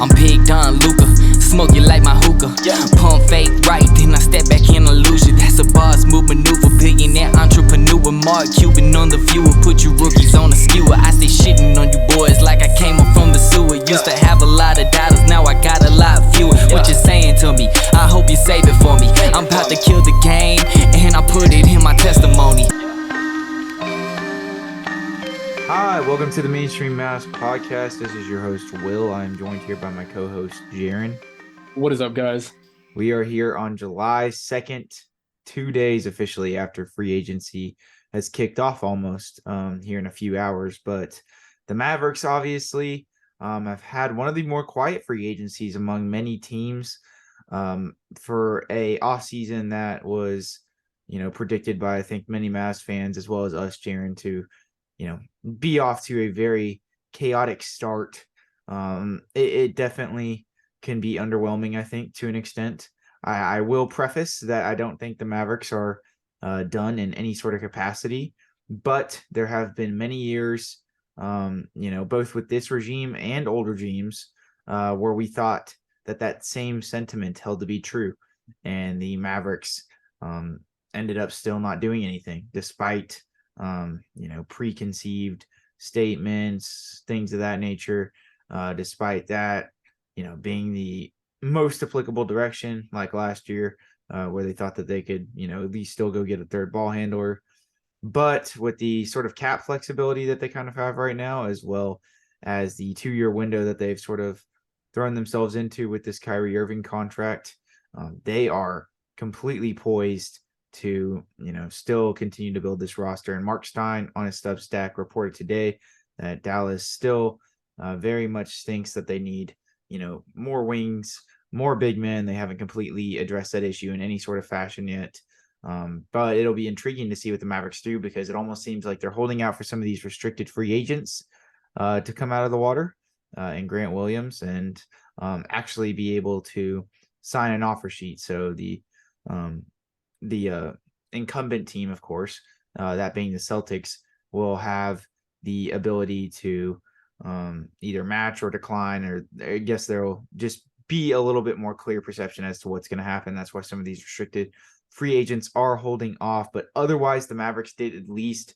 I'm Big Don Luka, smoke you like my hookah. Pump fake right, then I step back in illusion. That's a boss move maneuver, billionaire entrepreneur. Mark Cuban on the viewer, put you rookies on a skewer. I stay shitting on you boys like I came up from the sewer. Used to have a lot of dollars, now I got a lot fewer. What you saying to me? I hope you save it for me. I'm about to kill the game, and I put it in my testimony. Hi, welcome to the Mainstream Mavs podcast. This is your host, Will. I am joined here by my co-host, Jaren. What is up, guys? We are here on July 2nd, 2 days officially after free agency has kicked off almost here in a few hours. But the Mavericks obviously have had one of the more quiet free agencies among many teams for a offseason that was, predicted by, I think, many Mavs fans as well as us, Jaren, to be off to a very chaotic start. It definitely can be underwhelming, I think, to an extent. I will preface that I don't think the Mavericks are done in any sort of capacity, but there have been many years, both with this regime and old regimes, where we thought that same sentiment held to be true, and the Mavericks ended up still not doing anything despite preconceived statements, things of that nature, despite that, being the most applicable direction like last year, where they thought that they could, at least still go get a third ball handler. But with the sort of cap flexibility that they kind of have right now, as well as the 2-year window that they've sort of thrown themselves into with this Kyrie Irving contract, they are completely poised to, still continue to build this roster. And Mark Stein on his Substack reported today that Dallas still very much thinks that they need, more wings, more big men. They haven't completely addressed that issue in any sort of fashion yet. But it'll be intriguing to see what the Mavericks do, because it almost seems like they're holding out for some of these restricted free agents to come out of the water and Grant Williams and actually be able to sign an offer sheet. So the incumbent team, of course, that being the Celtics, will have the ability to either match or decline, or I guess there will just be a little bit more clear perception as to what's going to happen. That's why some of these restricted free agents are holding off. But otherwise, the Mavericks did at least,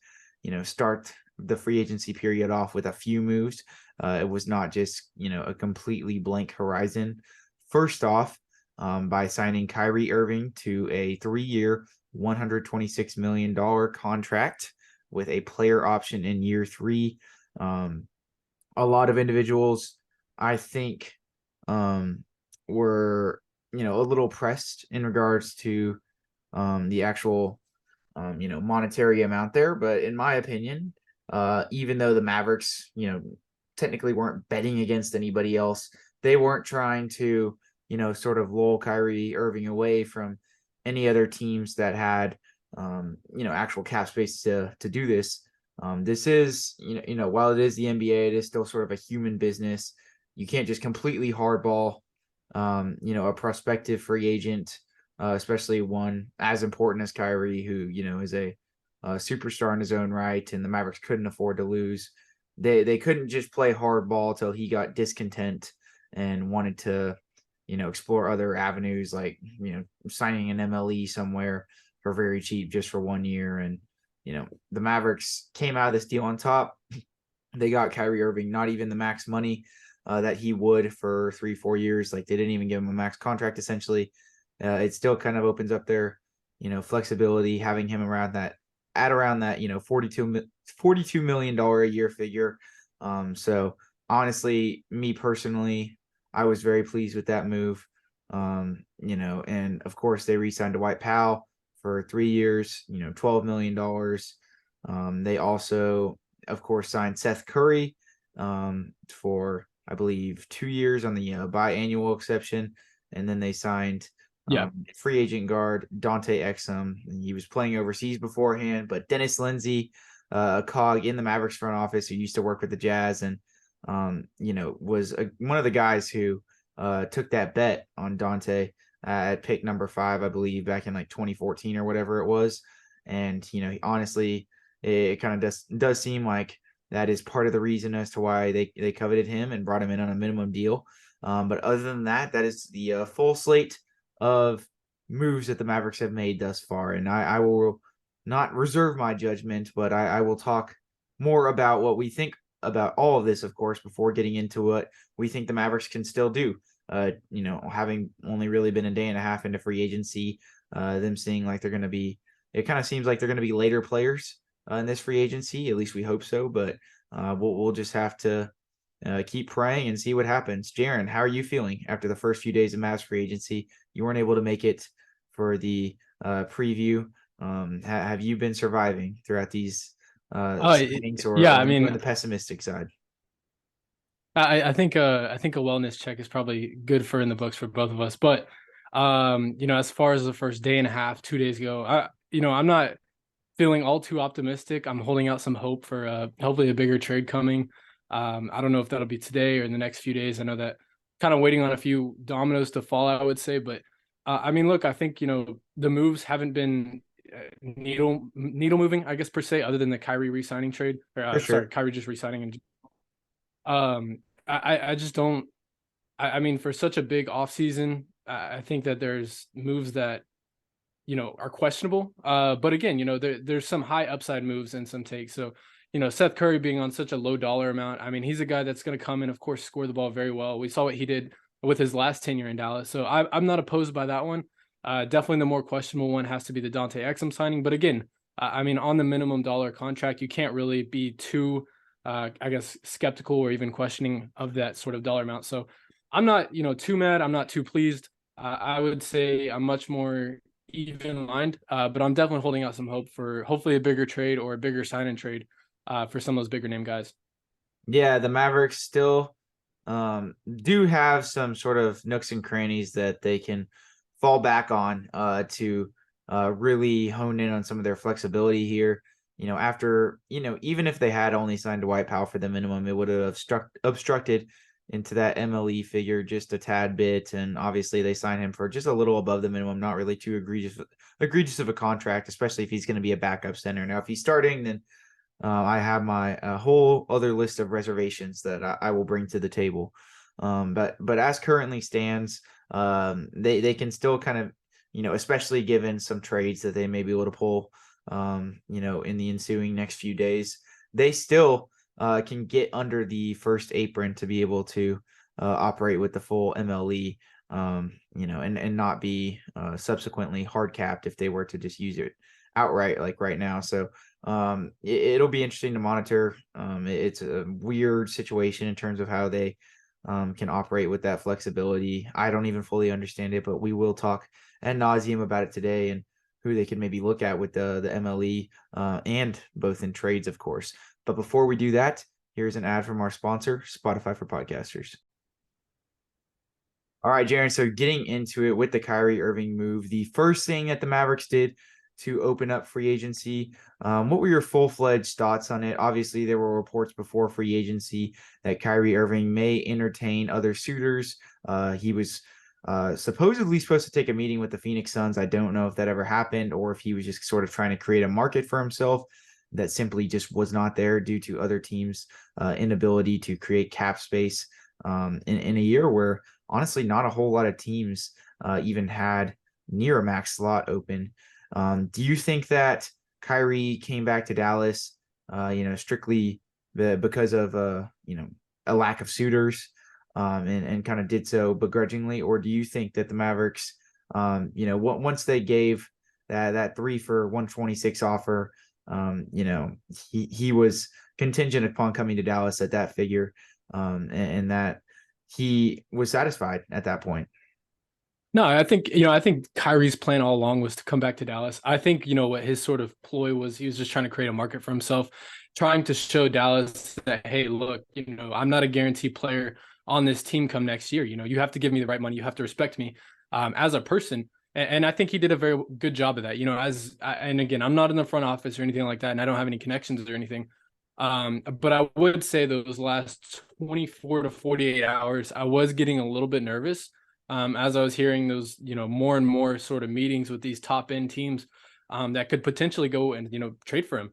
start the free agency period off with a few moves. It was not just, a completely blank horizon. First off, by signing Kyrie Irving to a 3-year, $126 million contract with a player option in year 3. A lot of individuals, I think, were, a little pressed in regards to the actual, monetary amount there. But in my opinion, even though the Mavericks, technically weren't betting against anybody else, they weren't trying to, sort of lull Kyrie Irving away from any other teams that had, actual cap space to do this. This is, while it is the NBA, it is still sort of a human business. You can't just completely hardball, a prospective free agent, especially one as important as Kyrie, who, is a superstar in his own right, and the Mavericks couldn't afford to lose. They couldn't just play hardball till he got discontent and wanted to, explore other avenues, like, signing an MLE somewhere for very cheap just for 1 year. And, the Mavericks came out of this deal on top. They got Kyrie Irving, not even the max money that he would for 3-4 years. Like, they didn't even give him a max contract, essentially. It still kind of opens up their, flexibility, having him around that, $42 million a year figure. So honestly, me personally, I was very pleased with that move. And of course they re-signed Dwight Powell for 3 years, $12 million. They also, of course, signed Seth Curry for, I believe, 2 years on the biannual exception. And then they signed free agent guard Dante Exum. He was playing overseas beforehand, but Dennis Lindsey, a cog in the Mavericks front office who used to work with the Jazz, and was one of the guys who took that bet on Dante at pick number 5, I believe, back in like 2014 or whatever it was. And honestly, it kind of does seem like that is part of the reason as to why they coveted him and brought him in on a minimum deal. But other than that, that is the full slate of moves that the Mavericks have made thus far. And I will not reserve my judgment, but I will talk more about what we think about all of this, of course, before getting into what we think the Mavericks can still do. Having only really been a day and a half into free agency, them seeing like they're going to be, it kind of seems like they're going to be later players in this free agency. At least we hope so. But we'll just have to keep praying and see what happens. Jaren, how are you feeling after the first few days of Mavs free agency? You weren't able to make it for the preview. Have you been surviving throughout these signings, or yeah, are you on the pessimistic side? I think a wellness check is probably good for in the books for both of us. But as far as the first day and a half, 2 days ago, I'm not feeling all too optimistic. I'm holding out some hope for hopefully a bigger trade coming. I don't know if that'll be today or in the next few days. I know that kind of waiting on a few dominoes to fall, I would say. But look, I think the moves haven't been needle moving, I guess, per se, other than the Kyrie re-signing trade. Or, sorry, Kyrie just re-signing. And I just don't. For such a big offseason, I think that there's moves that are questionable. But again, there's some high upside moves and some takes. So Seth Curry being on such a low dollar amount, he's a guy that's going to come in, of course, score the ball very well. We saw what he did with his last tenure in Dallas. So I'm not opposed by that one. Definitely the more questionable one has to be the Dante Exum signing. But again, on the minimum dollar contract, you can't really be too, skeptical or even questioning of that sort of dollar amount. So I'm not, too mad. I'm not too pleased. I would say I'm much more even lined, but I'm definitely holding out some hope for hopefully a bigger trade or a bigger sign and trade for some of those bigger name guys. Yeah, the Mavericks still do have some sort of nooks and crannies that they can fall back on to really hone in on some of their flexibility here. After, even if they had only signed Dwight Powell for the minimum, it would have obstructed into that MLE figure just a tad bit. And obviously they signed him for just a little above the minimum, not really too egregious of a contract, especially if he's going to be a backup center. Now, if he's starting, then I have my whole other list of reservations that I will bring to the table. But as currently stands, they can still kind of, especially given some trades that they may be able to pull, in the ensuing next few days, they still can get under the first apron to be able to operate with the full MLE, and not be subsequently hard capped if they were to just use it outright like right now. So it'll be interesting to monitor. It's a weird situation in terms of how they can operate with that flexibility. I don't even fully understand it, but we will talk ad nauseum about it today and who they can maybe look at with the MLE and both in trades, of course. But before we do that, here's an ad from our sponsor, Spotify for Podcasters. All right, Jaren, so getting into it with the Kyrie Irving move, the first thing that the Mavericks did to open up free agency, what were your full-fledged thoughts on it? Obviously, there were reports before free agency that Kyrie Irving may entertain other suitors. He was supposedly supposed to take a meeting with the Phoenix Suns. I don't know if that ever happened or if he was just sort of trying to create a market for himself that simply just was not there due to other teams' inability to create cap space in a year where honestly not a whole lot of teams even had near a max slot open. Do you think that Kyrie came back to Dallas, strictly because of a lack of suitors, and kind of did so begrudgingly, or do you think that the Mavericks, once they gave that 3 for $126 offer, he was contingent upon coming to Dallas at that figure, and that he was satisfied at that point? No, I think Kyrie's plan all along was to come back to Dallas. I think, what his sort of ploy was, he was just trying to create a market for himself, trying to show Dallas that, hey, look, I'm not a guaranteed player on this team come next year. You have to give me the right money. You have to respect me as a person. And I think he did a very good job of that. And again, I'm not in the front office or anything like that, and I don't have any connections or anything. But I would say those last 24 to 48 hours, I was getting a little bit nervous. As I was hearing those, more and more sort of meetings with these top end teams that could potentially go and, trade for him.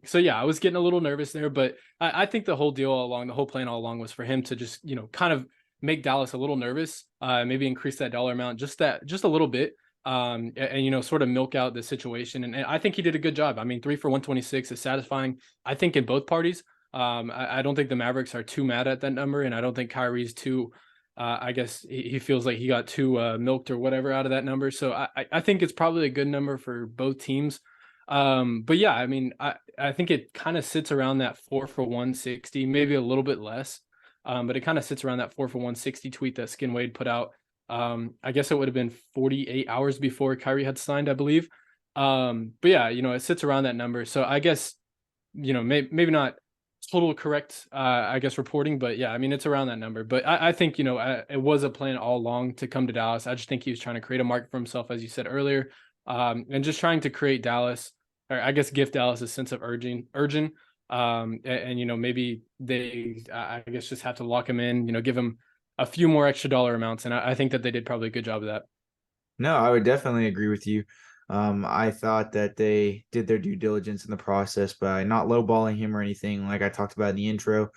So yeah, I was getting a little nervous there, but I think the whole plan all along was for him to just, kind of make Dallas a little nervous, maybe increase that dollar amount just a little bit. And you know, sort of milk out the situation. And I think he did a good job. I mean, 3 for 126 is satisfying, I think, in both parties. I don't think the Mavericks are too mad at that number, and I don't think Kyrie's too. I guess he feels like he got too milked or whatever out of that number. So I think it's probably a good number for both teams. But yeah, I mean, I think it kind of sits around that 4 for 160, maybe a little bit less. But it kind of sits around that 4 for 160 tweet that Skin Wade put out. I guess it would have been 48 hours before Kyrie had signed, I believe. But yeah, you know, it sits around that number. So I guess, you know, maybe not total correct, I guess, reporting, but yeah, I mean, it's around that number. But I think, you know, it was a plan all along to come to Dallas. I just think he was trying to create a market for himself, as you said earlier, and just trying to create Dallas, or I guess give Dallas a sense of urging. And you know, maybe they, I guess, just have to lock him in, you know, give him a few more extra dollar amounts. And I think that they did probably a good job of that. No, I would definitely agree with you. I thought that they did their due diligence in the process by not lowballing him or anything, like I talked about in the intro.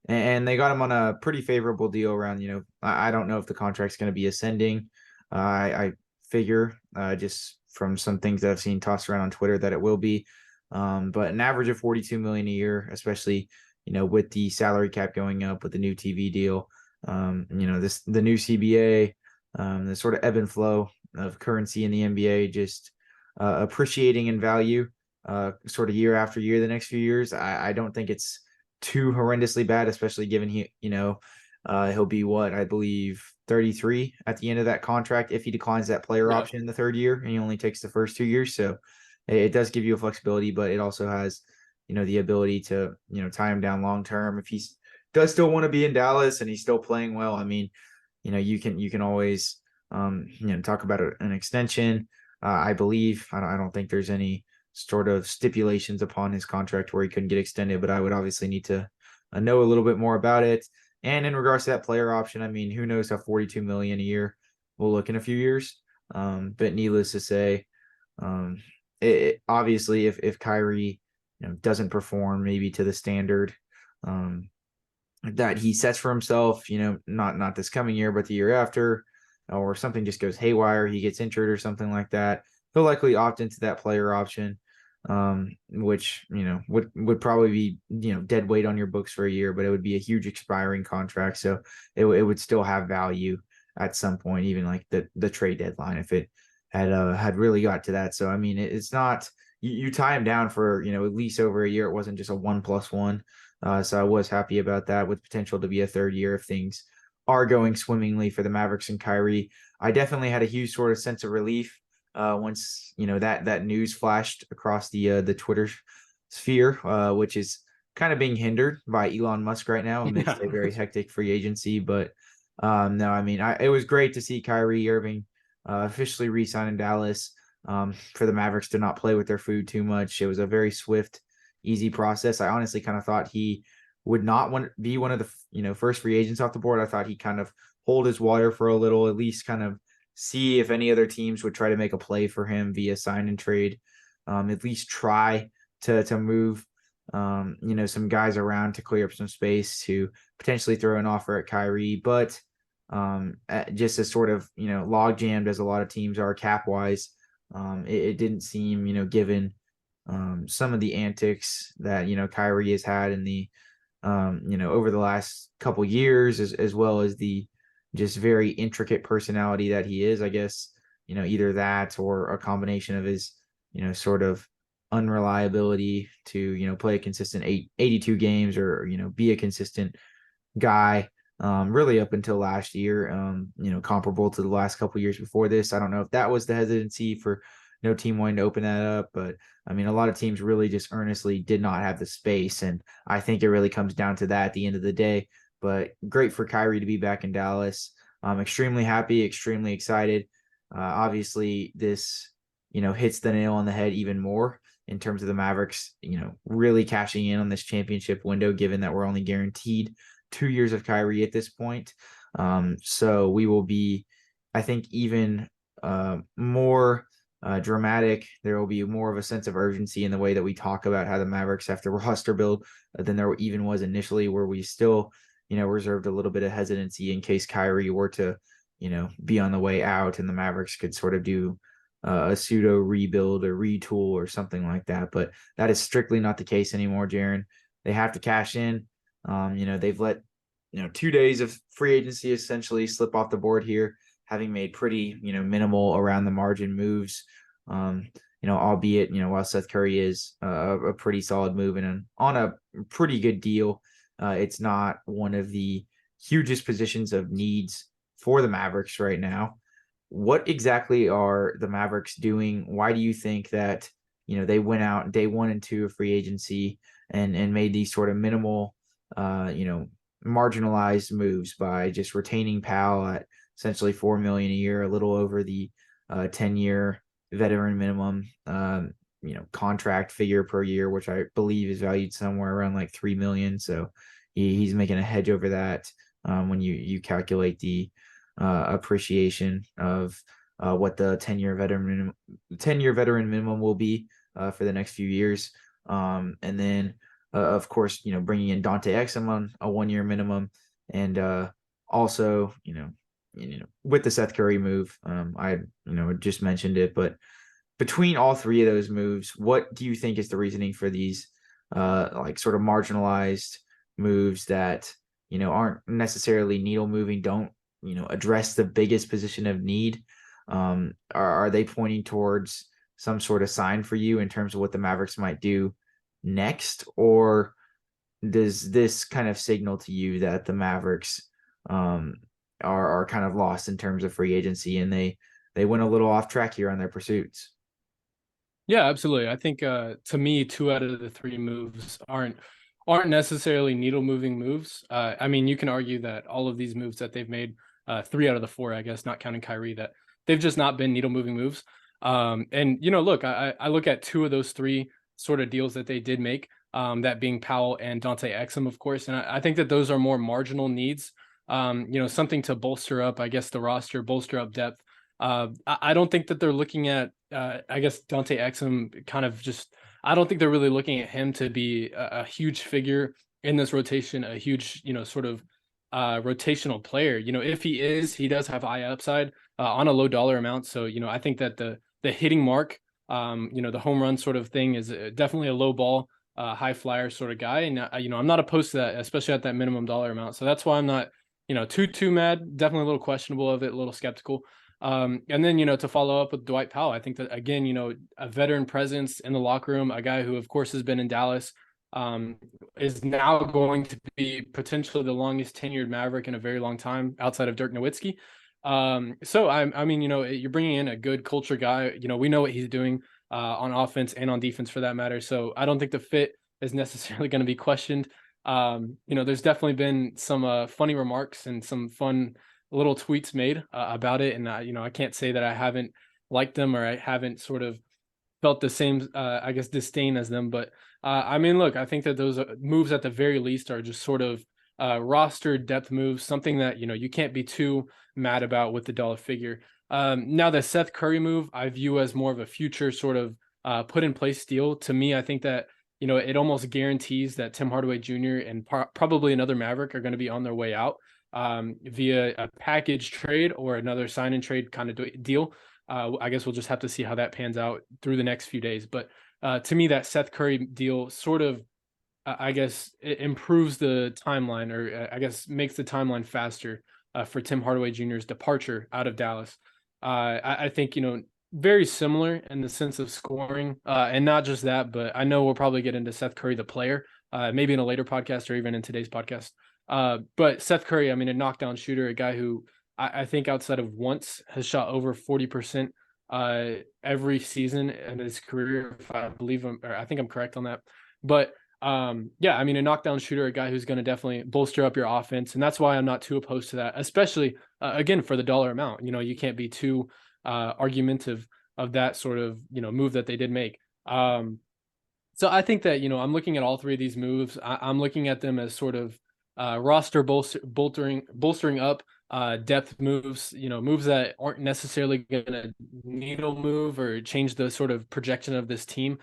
And they got him on a pretty favorable deal around, you know, I don't know if the contract's going to be ascending. I figure just from some things that I've seen tossed around on Twitter that it will be. But an average of 42 million a year, especially, you know, with the salary cap going up with the new TV deal, you know, the new CBA, the sort of ebb and flow of currency in the NBA, just appreciating in value sort of year after year, the next few years. I don't think it's too horrendously bad, especially given he'll be what, I believe 33 at the end of that contract if he declines that player option in the third year and he only takes the first 2 years. So it does give you a flexibility, but it also has, you know, the ability to, you know, tie him down long term if he does still want to be in Dallas and he's still playing well. I mean, you know, you can always you know, talk about an extension. I believe I don't think there's any sort of stipulations upon his contract where he couldn't get extended, but I would obviously need to know a little bit more about it. And in regards to that player option, I mean, who knows how 42 million a year will look in a few years. But needless to say, obviously if Kyrie, you know, doesn't perform maybe to the standard that he sets for himself, you know, not this coming year, but the year after, or something just goes haywire, he gets injured or something like that, he'll likely opt into that player option, which, you know, would probably be, you know, dead weight on your books for a year, but it would be a huge expiring contract. So it would still have value at some point, even like the trade deadline, if it had really got to that. So, I mean, it's not, you tie him down for, you know, at least over a year. It wasn't just a 1+1. So I was happy about that, with potential to be a third year if things are going swimmingly for the Mavericks and Kyrie. I definitely had a huge sort of sense of relief once, you know, that news flashed across the Twitter sphere, which is kind of being hindered by Elon Musk right now amidst a very hectic free agency. But no, I mean, it was great to see Kyrie Irving officially re-sign in Dallas, for the Mavericks to not play with their food too much. It was a very swift, easy process. I honestly kind of thought he would not want to be one of the, you know, first free agents off the board. I thought he'd kind of hold his water for a little, at least kind of see if any other teams would try to make a play for him via sign and trade. At least try to move, you know, some guys around to clear up some space to potentially throw an offer at Kyrie. But just as sort of, you know, log jammed as a lot of teams are cap wise, it didn't seem, you know, given some of the antics that, you know, Kyrie has had in the, you know, over the last couple years, as well as the just very intricate personality that he is, I guess, you know, either that or a combination of his, you know, sort of unreliability to, you know, play a consistent 82 games or, you know, be a consistent guy, really up until last year, you know, comparable to the last couple years before this. I don't know if that was the hesitancy for no team wanting to open that up, but I mean, a lot of teams really just earnestly did not have the space. And I think it really comes down to that at the end of the day. But great for Kyrie to be back in Dallas. I'm extremely happy, extremely excited. Obviously, this, you know, hits the nail on the head even more in terms of the Mavericks, you know, really cashing in on this championship window, given that we're only guaranteed 2 years of Kyrie at this point. So we will be, I think, even more dramatic. There will be more of a sense of urgency in the way that we talk about how the Mavericks have to roster build than there even was initially, where we still, reserved a little bit of hesitancy in case Kyrie were to, be on the way out and the Mavericks could sort of do a pseudo rebuild or retool or something like that. But that is strictly not the case anymore, Jaren. They have to cash in. They've let 2 days of free agency essentially slip off the board here, having made pretty minimal around the margin moves. Albeit while Seth Curry is a pretty solid move and on a pretty good deal, it's not one of the hugest positions of needs for the Mavericks right now. What exactly are the Mavericks doing? Why do you think that they went out day 1 and 2 of free agency and made these sort of minimal marginalized moves by just retaining Powell at essentially $4 million a year, a little over the 10-year veteran minimum contract figure per year, which I believe is valued somewhere around like $3 million. So he's making a hedge over that when you calculate the appreciation of what the 10-year veteran minimum will be for the next few years. And then of course, bringing in Dante Exum on a 1-year minimum, and also, with the Seth Curry move, I just mentioned it, but between all three of those moves, what do you think is the reasoning for these like sort of marginalized moves that aren't necessarily needle moving, don't address the biggest position of need? Are they pointing towards some sort of sign for you in terms of what the Mavericks might do next, or does this kind of signal to you that the Mavericks are kind of lost in terms of free agency and they went a little off track here on their pursuits? Yeah, absolutely. I think to me, 2 out of the 3 moves aren't necessarily needle moving moves. I mean, you can argue that all of these moves that they've made, 3 out of the 4, I guess, not counting Kyrie, that they've just not been needle moving moves. And look, I look at 2 of those 3 sort of deals that they did make, that being Powell and Dante Exum, of course. And I think that those are more marginal needs, something to bolster up, I guess, the roster, bolster up depth. I don't think that they're looking at, I guess, Dante Exum kind of just, I don't think they're really looking at him to be a huge figure in this rotation, a huge, sort of rotational player. If he is, he does have high upside on a low dollar amount. So, I think that the hitting mark, the home run sort of thing is definitely a low ball, high flyer sort of guy. And, I'm not opposed to that, especially at that minimum dollar amount. So that's why I'm not, too mad, definitely a little questionable of it, a little skeptical. And then, to follow up with Dwight Powell, I think that, again, a veteran presence in the locker room, a guy who, of course, has been in Dallas, is now going to be potentially the longest tenured Maverick in a very long time outside of Dirk Nowitzki. So I mean, you're bringing in a good culture guy. We know what he's doing on offense and on defense for that matter. So I don't think the fit is necessarily going to be questioned. There's definitely been some funny remarks and some fun little tweets made about it. And, I can't say that I haven't liked them or I haven't sort of felt the same, I guess, disdain as them. But I mean, look, I think that those moves at the very least are just sort of roster depth moves, something that, you can't be too mad about with the dollar figure. Now the Seth Curry move, I view as more of a future sort of put in place deal. To me, I think that, it almost guarantees that Tim Hardaway Jr. and probably another Maverick are going to be on their way out via a package trade or another sign and trade kind of deal. I guess we'll just have to see how that pans out through the next few days. But to me, that Seth Curry deal sort of, I guess, it improves the timeline, or I guess makes the timeline faster for Tim Hardaway Jr.'s departure out of Dallas. I think, very similar in the sense of scoring, and not just that, but I know we'll probably get into Seth Curry, the player, maybe in a later podcast or even in today's podcast. But Seth Curry, I mean, a knockdown shooter, a guy who I think outside of once has shot over 40% every season in his career, if I believe him, or I think I'm correct on that. But yeah, I mean, a knockdown shooter, a guy who's going to definitely bolster up your offense. And that's why I'm not too opposed to that, especially again, for the dollar amount. You can't be too argumentative of that sort of, move that they did make. So I think that, I'm looking at all 3 of these moves. I'm looking at them as sort of roster bolstering up depth moves, moves that aren't necessarily going to needle move or change the sort of projection of this team.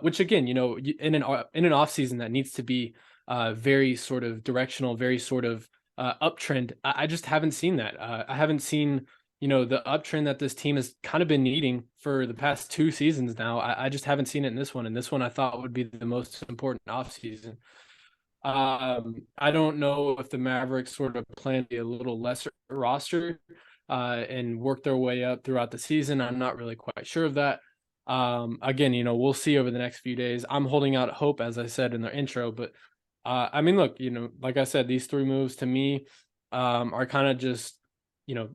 Which again, in an off season that needs to be very sort of directional, very sort of uptrend. I just haven't seen that. I haven't seen, the uptrend that this team has kind of been needing for the past 2 seasons now. I just haven't seen it in this one. And this one I thought would be the most important offseason. I don't know if the Mavericks sort of plan to be a little lesser roster and work their way up throughout the season. I'm not really quite sure of that. Again, we'll see over the next few days. I'm holding out hope, as I said in the intro, but I mean, look, like I said, these 3 moves to me are kind of just,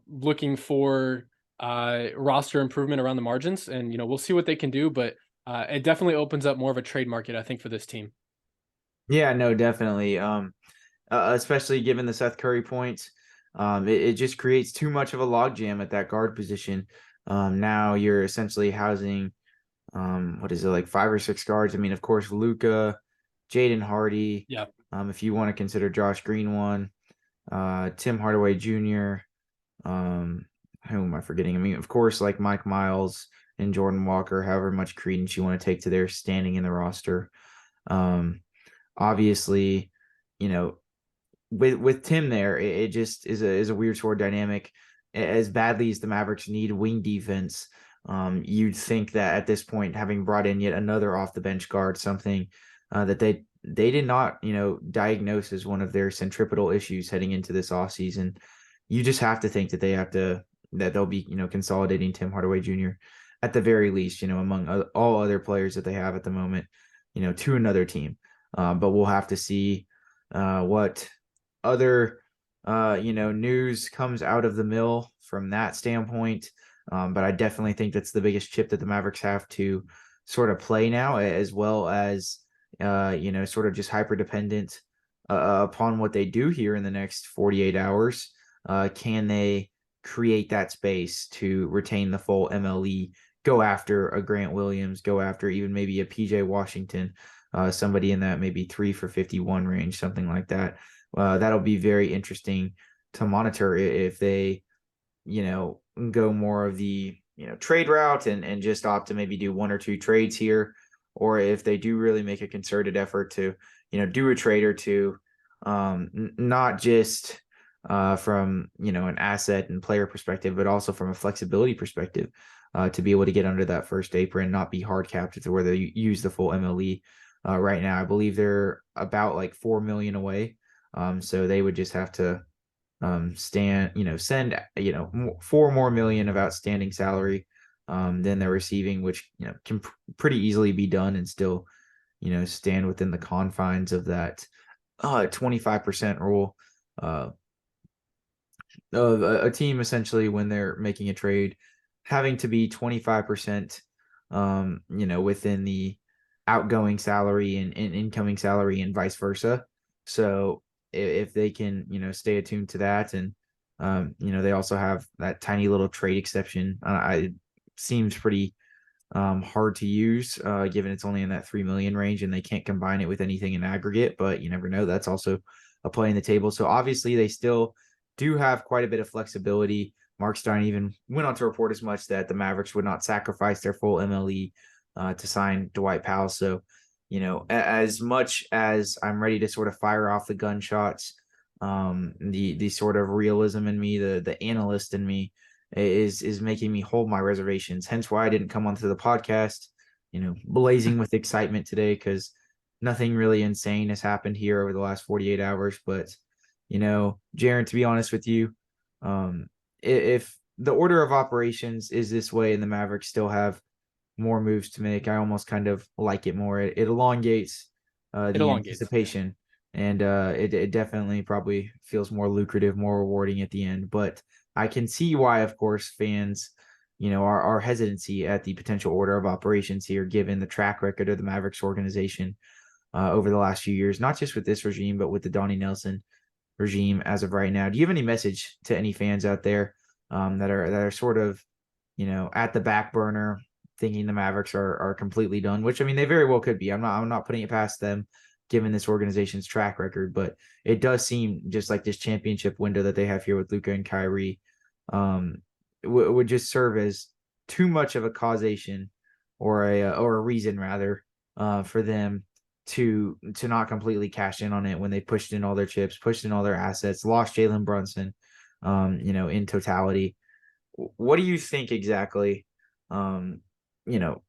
looking for roster improvement around the margins, and we'll see what they can do, but it definitely opens up more of a trade market, I think, for this team. Yeah, no, definitely. Especially given the Seth Curry points, it just creates too much of a logjam at that guard position. Now you're essentially housing, what is it, like 5 or 6 guards? I mean, of course, Luka, Jaden Hardy. Yeah. If you want to consider Josh Green one, Tim Hardaway Jr. Who am I forgetting? I mean, of course, like Mike Miles and Jordan Walker, however much credence you want to take to their standing in the roster. Obviously, with Tim there, it just is a weird sort of dynamic. As badly as the Mavericks need wing defense, you'd think that at this point, having brought in yet another off the bench guard, something that they did not, diagnose as one of their centripetal issues heading into this offseason. You just have to think that they'll be, consolidating Tim Hardaway Jr. at the very least, among all other players that they have at the moment, to another team. But we'll have to see what other, news comes out of the mill from that standpoint. But I definitely think that's the biggest chip that the Mavericks have to sort of play now, as well as, sort of just hyper dependent upon what they do here in the next 48 hours. Can they create that space to retain the full MLE, go after a Grant Williams, go after even maybe a PJ Washington, somebody in that maybe 3 for 51 range, something like that. That'll be very interesting to monitor if they, go more of the, trade route and just opt to maybe do 1 or 2 trades here, or if they do really make a concerted effort to, do a trade or two, not just from, an asset and player perspective, but also from a flexibility perspective, to be able to get under that first apron, not be hard capped to where they use the full MLE. Right now, I believe they're about like 4 million away. So they would just have to send 4 more million of outstanding salary than they're receiving, which can pretty easily be done and still stand within the confines of that 25% rule of a team, essentially, when they're making a trade, having to be 25% within the outgoing salary and incoming salary and vice versa. So if they can, stay attuned to that, and they also have that tiny little trade exception. It seems pretty hard to use, given it's only in that 3 million range, and they can't combine it with anything in aggregate. But you never know; that's also a play in the table. So obviously, they still do have quite a bit of flexibility. Mark Stein even went on to report as much, that the Mavericks would not sacrifice their full MLE to sign Dwight Powell. So, as much as I'm ready to sort of fire off the gunshots, the sort of realism in me, the analyst in me, is making me hold my reservations. Hence why I didn't come onto the podcast, blazing with excitement today, because nothing really insane has happened here over the last 48 hours. But, Jaren, to be honest with you, if the order of operations is this way and the Mavericks still have more moves to make, I almost kind of like it more. It elongates the anticipation, and it definitely probably feels more lucrative, more rewarding at the end. But I can see why, of course, fans, are hesitancy at the potential order of operations here, given the track record of the Mavericks organization over the last few years, not just with this regime, but with the Donnie Nelson regime as of right now. Do you have any message to any fans out there that are sort of, at the back burner, thinking the Mavericks are completely done? Which, I mean, they very well could be. I'm not putting it past them, given this organization's track record, but it does seem just like this championship window that they have here with Luka and Kyrie would just serve as too much of a causation, or a reason rather, for them to not completely cash in on it when they pushed in all their chips, pushed in all their assets, lost Jalen Brunson, in totality. What do you think exactly? What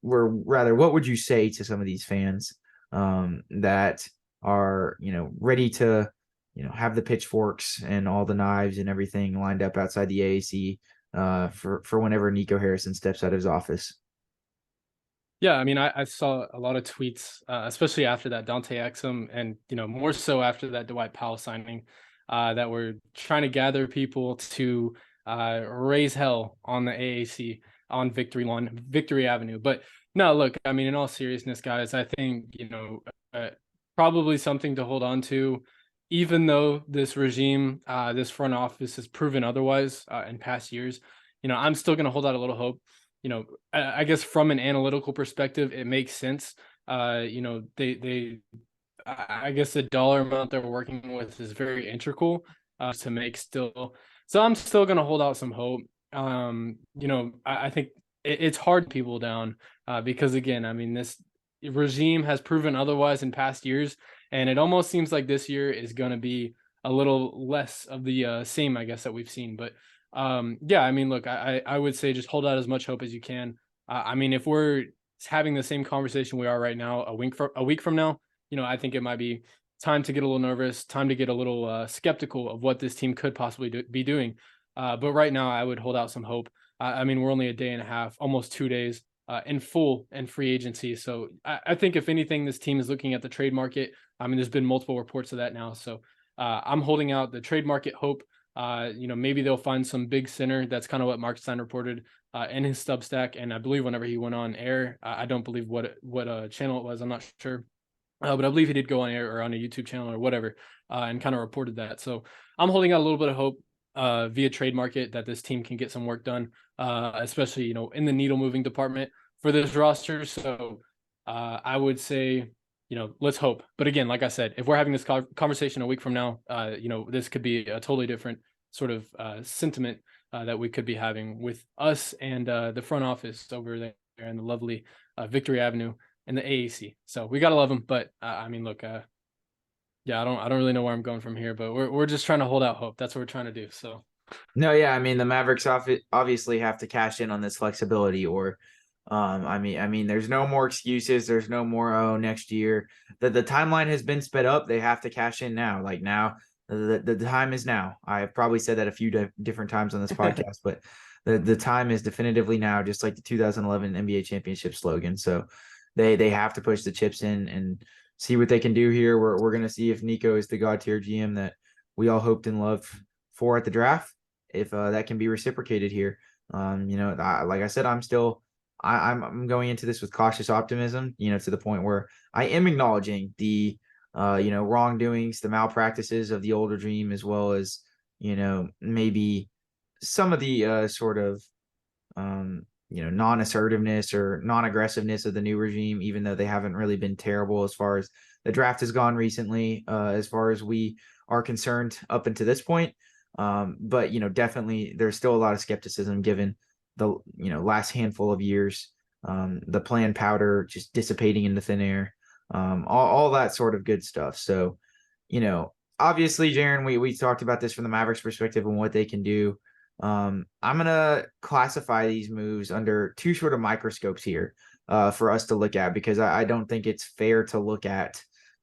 would you say to some of these fans that are, ready to, have the pitchforks and all the knives and everything lined up outside the AAC for whenever Nico Harrison steps out of his office? Yeah, I mean, I saw a lot of tweets, especially after that Dante Exum, and more so after that Dwight Powell signing, that were trying to gather people to raise hell on the AAC on Victory Avenue. But no, look, I mean, in all seriousness, guys, I think probably something to hold on to, even though this regime, this front office has proven otherwise in past years. I'm still going to hold out a little hope. I guess from an analytical perspective, it makes sense. They I guess the dollar amount they're working with is very integral to make still. So I'm still going to hold out some hope. I think it's hard to people down because again, I mean, this regime has proven otherwise in past years, and it almost seems like this year is going to be a little less of the same, I guess, that we've seen. But yeah, I mean, look, I would say just hold out as much hope as you can. I mean, if we're having the same conversation we are right now, a week from now, I think it might be time to get a little nervous, time to get a little skeptical of what this team could possibly be doing. But right now, I would hold out some hope. I mean, we're only a day and a half, almost 2 days in full and free agency. So I think if anything, this team is looking at the trade market. I mean, there's been multiple reports of that now. So I'm holding out the trade market hope. Maybe they'll find some big center. That's kind of what Mark Stein reported in his Substack. And I believe whenever he went on air, I don't believe what channel it was. I'm not sure. But I believe he did go on air or on a YouTube channel or whatever and kind of reported that. So I'm holding out a little bit of hope via trade market that this team can get some work done, especially, in the needle moving department for this roster. So I would say, let's hope. But again, like I said, if we're having this conversation a week from now, this could be a totally different sort of sentiment that we could be having with us and the front office over there in the lovely Victory Avenue and the AAC. So we gotta love them. But I mean, look, yeah, I don't really know where I'm going from here, but we're just trying to hold out hope. That's what we're trying to do. So No, yeah, I mean the Mavericks obviously have to cash in on this flexibility, or I mean, there's no more excuses. There's no more next year. The timeline has been sped up. They have to cash in now. Like now, the time is now. I've probably said that a few different times on this podcast, but the time is definitively now. Just like the 2011 NBA championship slogan. So they have to push the chips in and see what they can do here. We're gonna see if Nico is the god tier GM that we all hoped and loved for at the draft. If that can be reciprocated here, like I said, I'm going into this with cautious optimism, to the point where I am acknowledging the, wrongdoings, the malpractices of the older regime, as well as, maybe some of the sort of, non-assertiveness or non-aggressiveness of the new regime, even though they haven't really been terrible as far as the draft has gone recently, as far as we are concerned up until this point. But, definitely there's still a lot of skepticism given the last handful of years, the planned powder just dissipating into thin air, all that sort of good stuff. So, obviously, Jaren, we talked about this from the Mavericks perspective and what they can do. I'm gonna classify these moves under two sort of microscopes here for us to look at, because I don't think it's fair to look at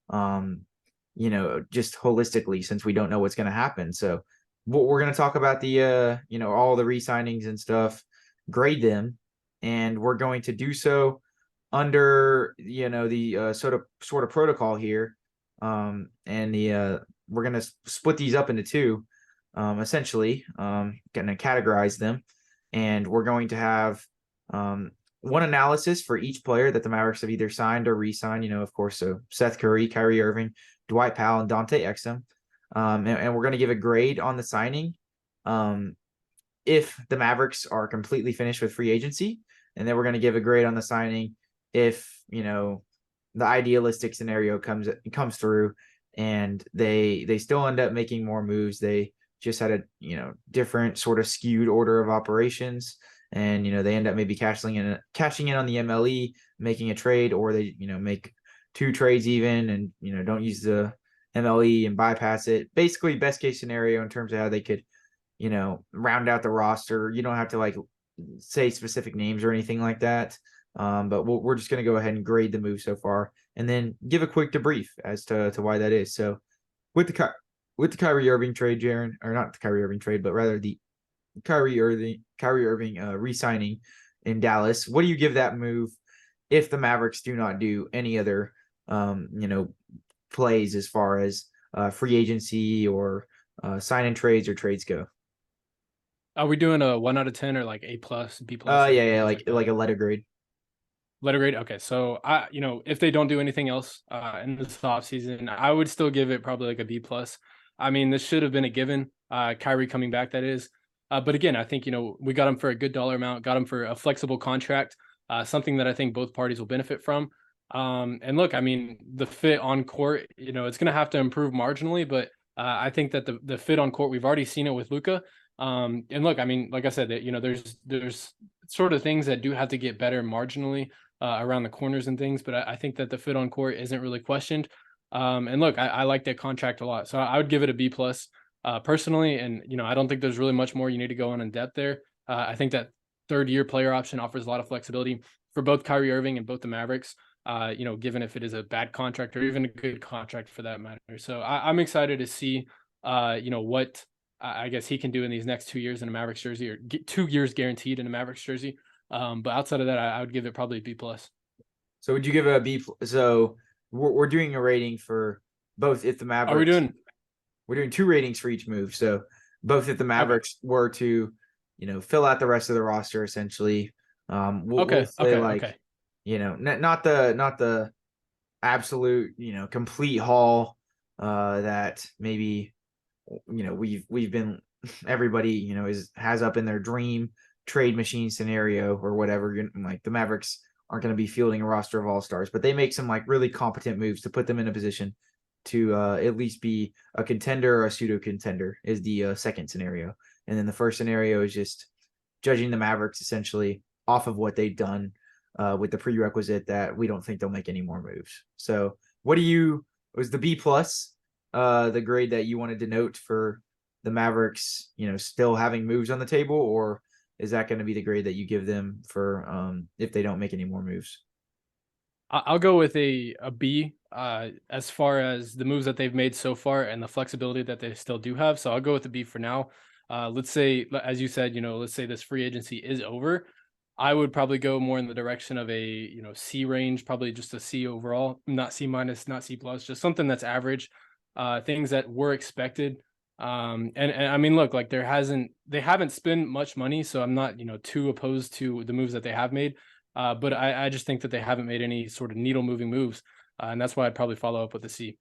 just holistically, since we don't know what's going to happen. So we're going to talk about the all the re-signings and stuff, grade them, and we're going to do so under the sort of protocol here, and we're going to split these up into two, essentially, going to categorize them, and we're going to have one analysis for each player that the Mavericks have either signed or re-signed, of course, so Seth Curry, Kyrie Irving, Dwight Powell, and Dante Exum. And we're going to give a grade on the signing if the Mavericks are completely finished with free agency. And then we're going to give a grade on the signing if, the idealistic scenario comes through and they still end up making more moves. They just had a, different sort of skewed order of operations. And, they end up maybe cashing in on the MLE, making a trade, or they, make 2 trades even, and don't use the MLE and bypass it. Basically, best case scenario in terms of how they could round out the roster. You don't have to like say specific names or anything like that. But we're just going to go ahead and grade the move so far, and then give a quick debrief as to why that is. So with the Kyrie Irving trade, Jaren, or not the Kyrie Irving trade, but rather the Kyrie Irving re-signing in Dallas, what do you give that move if the Mavericks do not do any other plays as far as free agency or sign and trades or trades go? Are we doing a 1 out of 10 or like A plus, B plus? Yeah, like a letter grade. Letter grade. Okay, so if they don't do anything else in this offseason, I would still give it probably like a B plus. I mean, this should have been a given. Kyrie coming back, that is. But again, I think we got him for a good dollar amount, got him for a flexible contract, something that I think both parties will benefit from. And look, I mean, the fit on court, it's going to have to improve marginally, but I think that the fit on court, we've already seen it with Luka. And look, I mean, like I said, that there's sort of things that do have to get better marginally around the corners and things, but I think that the fit on court isn't really questioned. And look, I like that contract a lot, so I would give it a B plus personally. And I don't think there's really much more you need to go on in depth there. I think that 3rd-year player option offers a lot of flexibility for both Kyrie Irving and both the Mavericks. Given if it is a bad contract or even a good contract for that matter. So I'm excited to see, what I guess he can do in these next 2 years in a Mavericks jersey, or 2 years guaranteed in a Mavericks jersey. But outside of that, I would give it probably a B plus. So would you give it a B? So we're doing a rating for both if the Mavericks. Are we doing? We're doing 2 ratings for each move. So both if the Mavericks were to, fill out the rest of the roster essentially. We'll say not the absolute, complete haul that maybe we've been everybody has up in their dream trade machine scenario or whatever. Like the Mavericks aren't going to be fielding a roster of all-stars, but they make some like really competent moves to put them in a position to at least be a contender or a pseudo contender is the second scenario. And then the first scenario is just judging the Mavericks essentially off of what they've done with the prerequisite that we don't think they'll make any more moves. So was the B plus the grade that you wanted to note for the Mavericks, still having moves on the table, or is that going to be the grade that you give them for if they don't make any more moves? I'll go with a B as far as the moves that they've made so far and the flexibility that they still do have. So I'll go with the B for now. Let's say, as you said, let's say this free agency is over. I would probably go more in the direction of a C range, probably just a C overall, not C minus, not C plus, just something that's average. Things that were expected. And I mean, look, like they haven't spent much money, so I'm not too opposed to the moves that they have made. But I just think that they haven't made any sort of needle moving moves, and that's why I'd probably follow up with a C.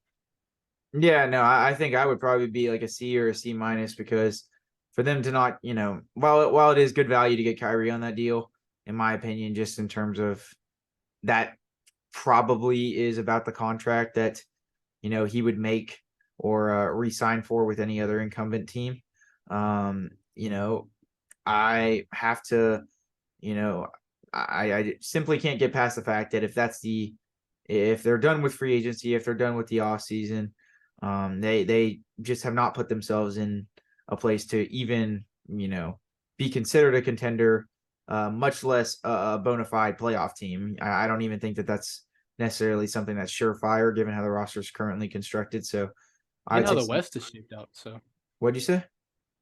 Yeah, no, I think I would probably be like a C or a C minus, because for them to not, while it is good value to get Kyrie on that deal, in my opinion, just in terms of that probably is about the contract that, he would make or re-sign for with any other incumbent team. I have to, I simply can't get past the fact that if they're done with free agency, if they're done with the offseason, they just have not put themselves in a place to even, be considered a contender, much less a bona fide playoff team. I don't even think that that's necessarily something that's surefire given how the roster is currently constructed. So and how the West is shaped out. So what'd you say?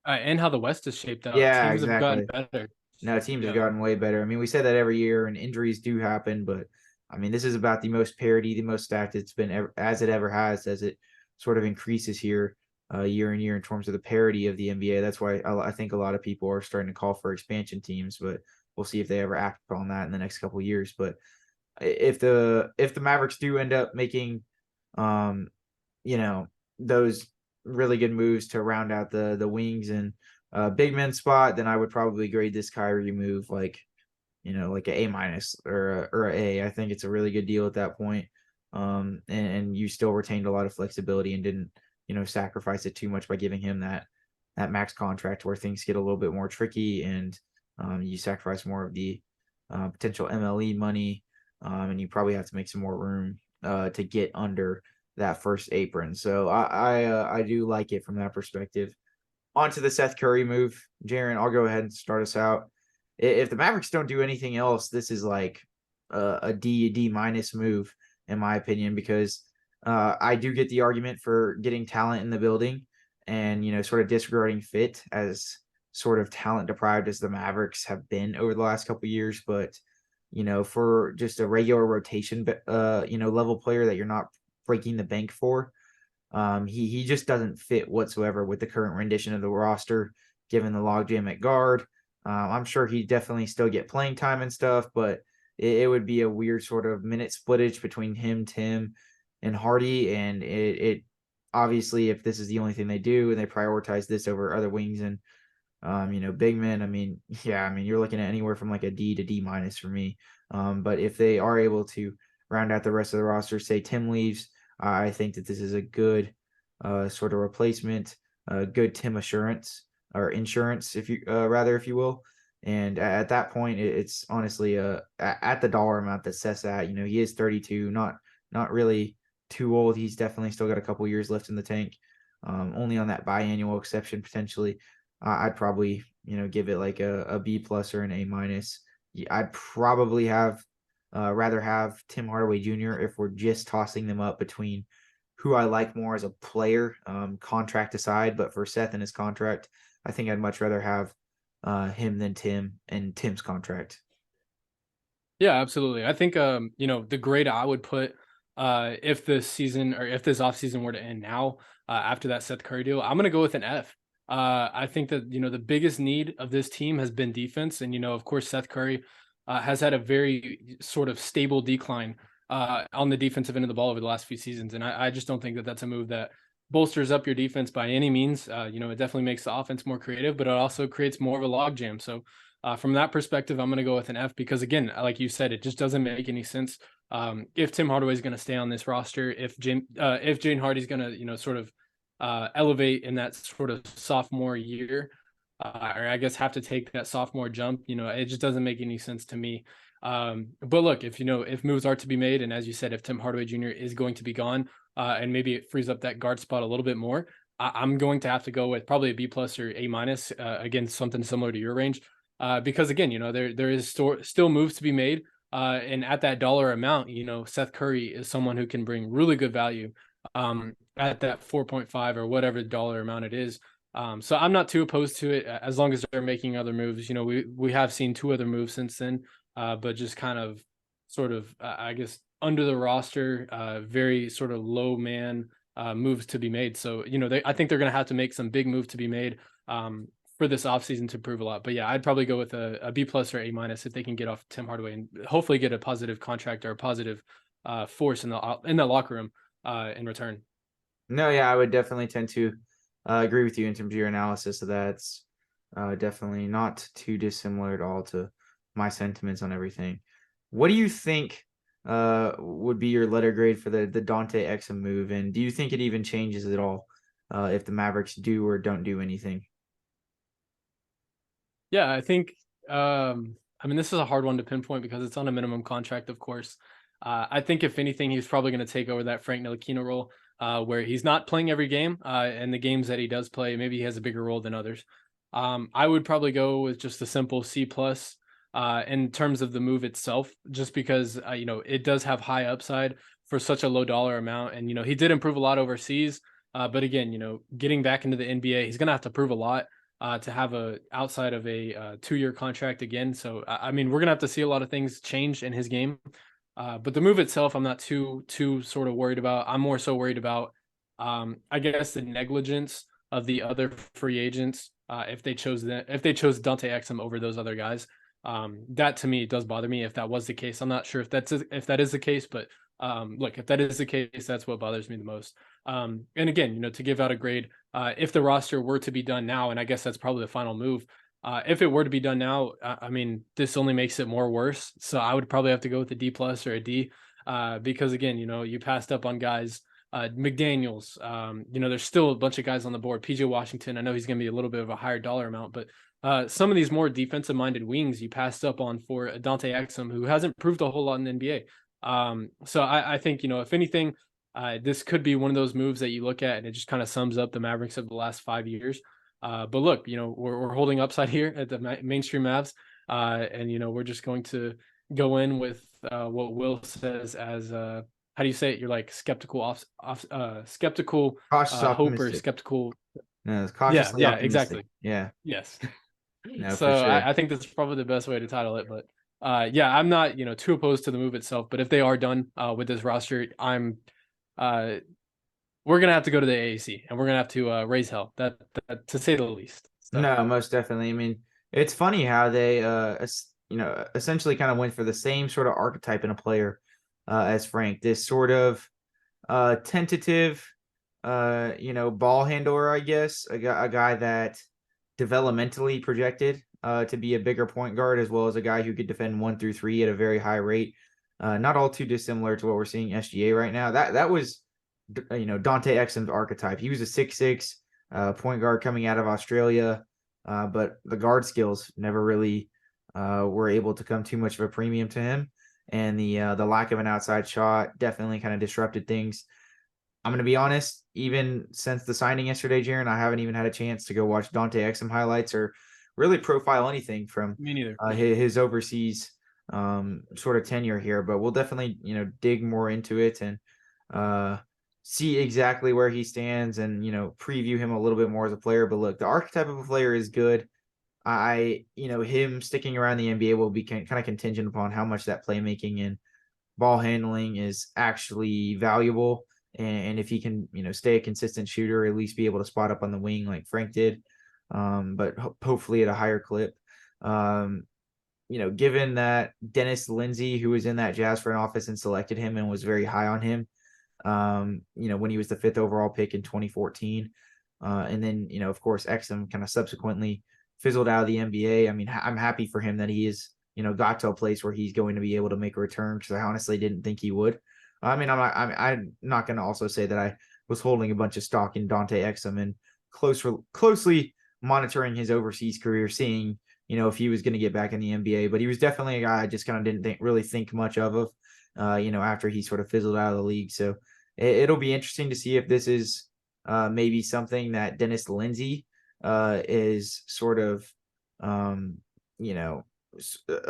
And how the West is shaped out. Yeah, teams exactly. have gotten better. No, teams have gotten way better. I mean, we say that every year, and injuries do happen, but I mean, this is about the most parity, the most stacked it's been as it ever has, as it sort of increases here year in year in terms of the parity of the NBA. That's why I think a lot of people are starting to call for expansion teams, but we'll see if they ever act on that in the next couple of years. But if the Mavericks do end up making, those really good moves to round out the wings and big men spot, then I would probably grade this Kyrie move like an A minus or a A. I think it's a really good deal at that point. And you still retained a lot of flexibility and didn't, sacrifice it too much by giving him that max contract where things get a little bit more tricky, and you sacrifice more of the potential MLE money, and you probably have to make some more room to get under that first apron. So I do like it from that perspective. On to the Seth Curry move. Jaren, I'll go ahead and start us out. If the Mavericks don't do anything else, this is like a D minus move in my opinion, because I do get the argument for getting talent in the building and, sort of disregarding fit, as sort of talent deprived as the Mavericks have been over the last couple of years. But, for just a regular rotation, level player that you're not breaking the bank for, he just doesn't fit whatsoever with the current rendition of the roster, given the logjam at guard. I'm sure he definitely still get playing time and stuff, but it would be a weird sort of minute splittage between him, Tim, and Hardy. And it obviously, if this is the only thing they do and they prioritize this over other wings and big men, you're looking at anywhere from like a D to D minus for me. But if they are able to round out the rest of the roster, say Tim leaves, I think that this is a good sort of replacement, good Tim assurance or insurance, if you if you will. And at that point, it's honestly at the dollar amount that Seth's at. He is 32, not really too old. He's definitely still got a couple years left in the tank. Only on that biannual exception potentially. I'd probably give it like a B plus or an A minus. I'd probably have rather have Tim Hardaway Jr. if we're just tossing them up between who I like more as a player, contract aside. But for Seth and his contract, I think I'd much rather have him than Tim and Tim's contract. Yeah, absolutely. I think the grade I would put if this season or if this offseason were to end now after that Seth Curry deal, I'm gonna go with an F. I think that the biggest need of this team has been defense, and of course Seth Curry has had a very sort of stable decline on the defensive end of the ball over the last few seasons, and I just don't think that that's a move that bolsters up your defense by any means. It definitely makes the offense more creative, but it also creates more of a logjam. So from that perspective, I'm going to go with an F because, again, like you said, it just doesn't make any sense. If Tim Hardaway is going to stay on this roster, if Jane Hardy's going to, sort of elevate in that sort of sophomore year, or I guess have to take that sophomore jump, it just doesn't make any sense to me. But look, if moves are to be made, and as you said, if Tim Hardaway Jr. is going to be gone, and maybe it frees up that guard spot a little bit more, I'm going to have to go with probably a B plus or A minus. Again, something similar to your range. Because again, there is still moves to be made. And at that dollar amount, Seth Curry is someone who can bring really good value at that 4.5 or whatever dollar amount it is. So I'm not too opposed to it as long as they're making other moves. We have seen 2 other moves since then, but just kind of sort of, I guess, under the roster, very sort of low man moves to be made. So, I think they're going to have to make some big move to be made for this offseason to prove a lot. But yeah, I'd probably go with a B plus or A minus if they can get off Tim Hardaway and hopefully get a positive contract or a positive force in the locker room in return. No, yeah, I would definitely tend to agree with you in terms of your analysis of that. It's definitely not too dissimilar at all to my sentiments on everything. What do you think would be your letter grade for the Dante Exum move? And do you think it even changes at all if the Mavericks do or don't do anything? Yeah, I think, this is a hard one to pinpoint because it's on a minimum contract, of course. I think if anything, he's probably going to take over that Frank Ntilikina role where he's not playing every game. And the games that he does play, maybe he has a bigger role than others. I would probably go with just a simple C plus in terms of the move itself, just because, it does have high upside for such a low dollar amount. And, he did improve a lot overseas. But again, getting back into the NBA, he's going to have to prove a lot. To have outside of a 2-year contract again. So, we're going to have to see a lot of things change in his game. But the move itself, I'm not too sort of worried about. I'm more so worried about, I guess, the negligence of the other free agents. If they chose Dante Exum over those other guys, that to me does bother me. If that was the case, I'm not sure if that is the case, but look, if that is the case, that's what bothers me the most. And again, to give out a grade, if the roster were to be done now, and I guess that's probably the final move, if it were to be done now, this only makes it more worse. So I would probably have to go with a D plus or a D, because again, you passed up on guys, McDaniels, there's still a bunch of guys on the board. PJ Washington, I know he's going to be a little bit of a higher dollar amount, but some of these more defensive minded wings you passed up on for Dante Exum, who hasn't proved a whole lot in the NBA. So I think, if anything, this could be one of those moves that you look at and it just kind of sums up the Mavericks of the last 5 years. But look, we're holding upside here at the mainstream Mavs. And, we're just going to go in with what Will says as how do you say it? You're like skeptical, skeptical Cautious hope, or optimistic. skeptical. No, it's Yeah, cautiously yeah, optimistic. exactly. Yeah. Yes. No, So for sure. I think that's probably the best way to title it. But yeah, I'm not too opposed to the move itself. But if they are done with this roster, we're gonna have to go to the AAC and we're gonna have to raise hell. That to say the least. So No, most definitely. I mean, it's funny how they essentially kind of went for the same sort of archetype in a player as Frank. This sort of tentative ball handler, I guess, a guy that developmentally projected to be a bigger point guard, as well as a guy who could defend 1 through 3 at a very high rate. Not all too dissimilar to what we're seeing SGA right now. That was Dante Exum's archetype. He was a 6'6" point guard coming out of Australia, but the guard skills never really were able to come too much of a premium to him, and the lack of an outside shot definitely kind of disrupted things. I'm going to be honest, even since the signing yesterday, Jaren, I haven't even had a chance to go watch Dante Exum highlights or really profile anything from me neither. his overseas sort of tenure here. But we'll definitely, dig more into it and see exactly where he stands and, preview him a little bit more as a player. But look, the archetype of a player is good. Him sticking around the NBA will be kind of contingent upon how much that playmaking and ball handling is actually valuable. And if he can, stay a consistent shooter, at least be able to spot up on the wing like Frank did, but hopefully at a higher clip. Given that Dennis Lindsey, who was in that Jazz front office and selected him and was very high on him, when he was the 5th overall pick in 2014. And then, of course, Exum kind of subsequently fizzled out of the NBA. I mean, I'm happy for him that he is, got to a place where he's going to be able to make a return, because I honestly didn't think he would. I mean, I'm not going to also say that I was holding a bunch of stock in Dante Exum and closely monitoring his overseas career, seeing, if he was going to get back in the NBA. But he was definitely a guy I just kind of didn't really think much of, after he sort of fizzled out of the league. So it'll be interesting to see if this is maybe something that Dennis Lindsey is sort of, a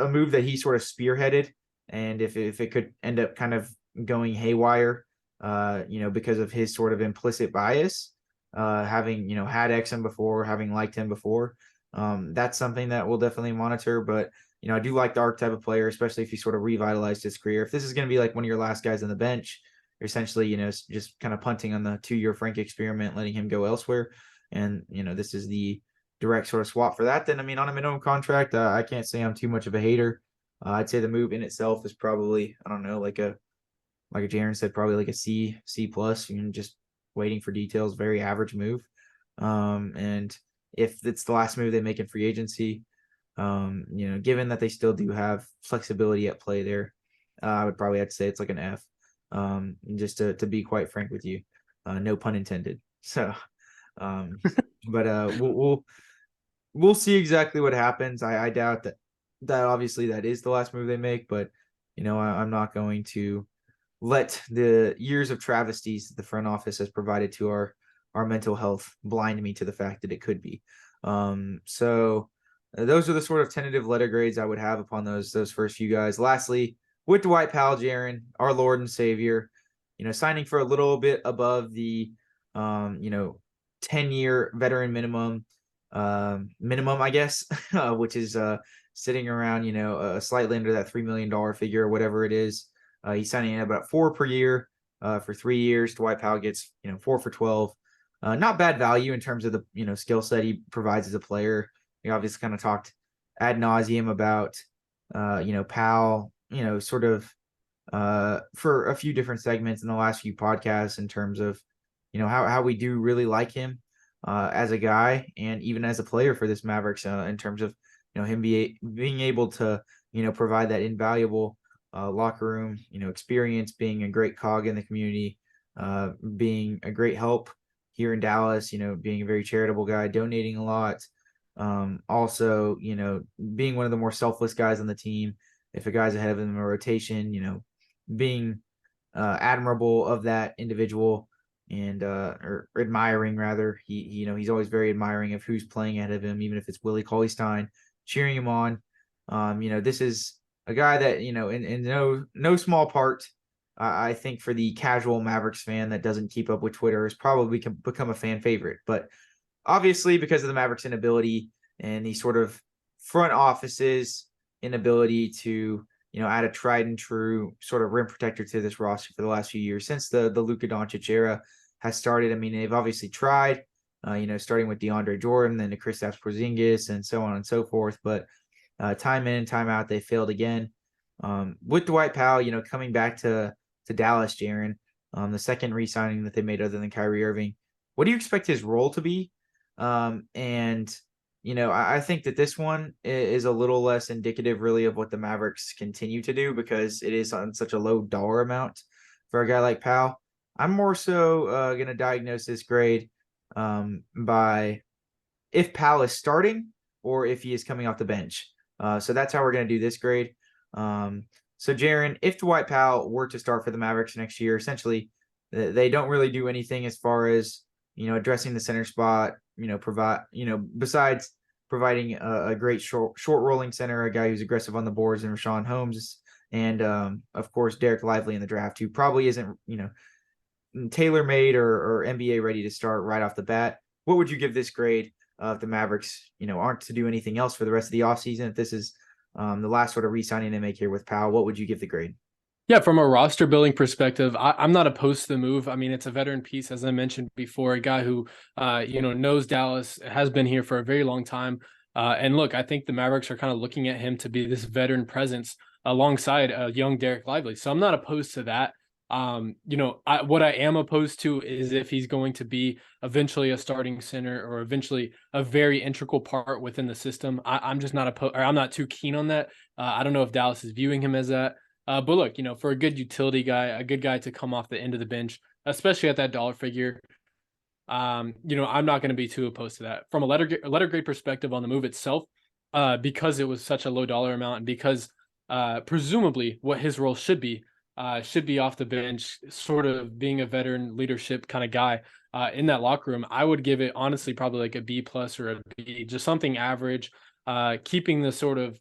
move that he sort of spearheaded. And if it could end up kind of going haywire, because of his sort of implicit bias, having, had Exum before, having liked him before, that's something that we'll definitely monitor. But, I do like the archetype of player, especially if he sort of revitalized his career. If this is going to be like one of your last guys on the bench, you're essentially, just kind of punting on the 2-year Frank experiment, letting him go elsewhere. And, this is the direct sort of swap for that. Then, I mean, on a minimum contract, I can't say I'm too much of a hater. I'd say the move in itself is probably, I don't know, like a Jaren said, probably like a C plus. Just waiting for details. Very average move. And if it's the last move they make in free agency, given that they still do have flexibility at play there, I would probably have to say it's like an F. Just to be quite frank with you, no pun intended. So, but we'll see exactly what happens. I doubt that obviously that is the last move they make, but I'm not going to let the years of travesties the front office has provided to our mental health blind me to the fact that it could be. So those are the sort of tentative letter grades I would have upon those first few guys. Lastly, with Dwight Powell, Jaren, our Lord and Savior, signing for a little bit above the 10-year veteran minimum, I guess, which is sitting around, slightly under that $3 million figure or whatever it is. He's signing in about 4 per year for 3 years. Dwight Powell gets 4 for 12. Not bad value in terms of the skill set he provides as a player. We obviously kind of talked ad nauseum about Powell, sort of for a few different segments in the last few podcasts in terms of how we do really like him as a guy and even as a player for this Mavericks, in terms of him being able to provide that invaluable locker room experience, being a great cog in the community, being a great help here in Dallas, being a very charitable guy, donating a lot. Also, being one of the more selfless guys on the team. If a guy's ahead of him in a rotation, being admirable of that individual and or admiring rather. He's always very admiring of who's playing ahead of him, even if it's Willie Cauley-Stein, cheering him on. This is a guy that, in no small part, I think for the casual Mavericks fan that doesn't keep up with Twitter, has probably become a fan favorite. But obviously, because of the Mavericks' inability and the sort of front office's inability to, add a tried and true sort of rim protector to this roster for the last few years since the Luka Doncic era has started. I mean, they've obviously tried, starting with DeAndre Jordan, then to Kristaps Porzingis, and so on and so forth. But time in, time out, they failed again. With Dwight Powell, coming back to Dallas, Jaren, the second re-signing that they made other than Kyrie Irving, what do you expect his role to be? I think that this one is a little less indicative really of what the Mavericks continue to do because it is on such a low dollar amount for a guy like Powell. I'm more so going to diagnose this grade by if Powell is starting or if he is coming off the bench. So that's how we're going to do this grade. So Jaren, if Dwight Powell were to start for the Mavericks next year, essentially they don't really do anything as far as, addressing the center spot, besides providing a great short rolling center, a guy who's aggressive on the boards, and Rashawn Holmes, and of course Dereck Lively in the draft, who probably isn't tailor made or NBA ready to start right off the bat. What would you give this grade if the Mavericks aren't to do anything else for the rest of the offseason? If this is the last sort of re-signing they make here with Powell, what would you give the grade? Yeah, from a roster building perspective, I'm not opposed to the move. I mean, it's a veteran piece, as I mentioned before, a guy who, knows Dallas, has been here for a very long time. And look, I think the Mavericks are kind of looking at him to be this veteran presence alongside a young Dereck Lively. So I'm not opposed to that. What I am opposed to is if he's going to be eventually a starting center or eventually a very integral part within the system. I'm just not I'm not too keen on that. I don't know if Dallas is viewing him as that. But look, for a good utility guy, a good guy to come off the end of the bench, especially at that dollar figure, I'm not going to be too opposed to that. From a letter grade perspective on the move itself, because it was such a low dollar amount and because presumably what his role should be off the bench, sort of being a veteran leadership kind of guy in that locker room, I would give it honestly probably like a B plus or a B, just something average, keeping the sort of,